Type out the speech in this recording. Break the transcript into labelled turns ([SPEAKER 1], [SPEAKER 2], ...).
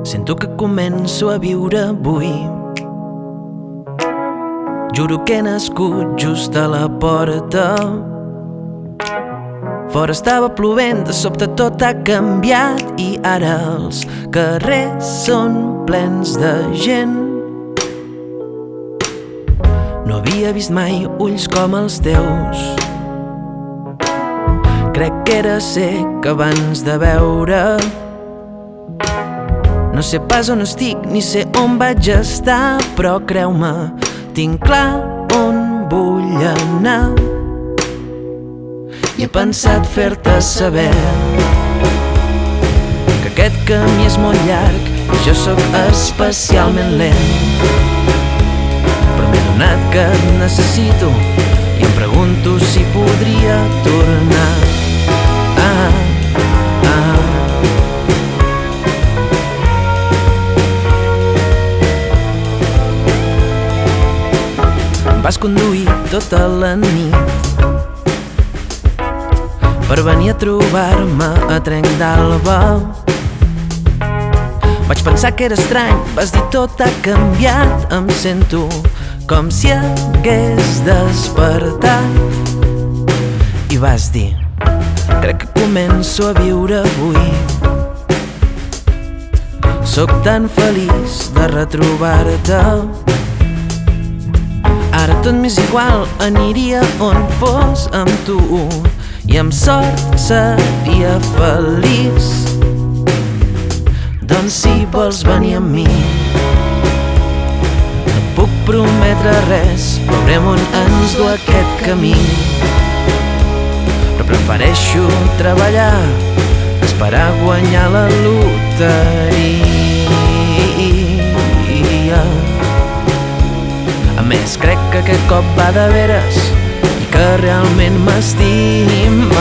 [SPEAKER 1] Sento que començo a viure avui. Juro que he nascut just a la porta. Fora estava plovent, de sobte tot ha canviat i ara els carrers són plens de gent. No havia vist mai ulls com els teus. Crec que era cec abans de veure. No sé pas on estic, ni sé on vaig estar, però creu-me, tinc clar on vull anar. I he pensat fer-te saber que aquest camí és molt llarg i jo sóc especialment lent. Però m'he adonat que et necessito i em pregunto si podria tornar. Vas conduir tota la nit per venir a trobar-me a Trenc d'Alba. Vaig pensar que era estrany, vas dir tot ha canviat. Em sento com si hagués despertat i vas dir, crec que començo a viure avui. Sóc tan feliç de retrobar-te. Ara tot m'és igual, aniria on fos amb tu i amb sort seria feliç. Doncs si vols venir amb mi, no puc prometre res, veurem on ens du aquest camí. Però prefereixo treballar, esperar guanyar la loteria. A més, crec que aquest cop va de veres i que realment m'estimes.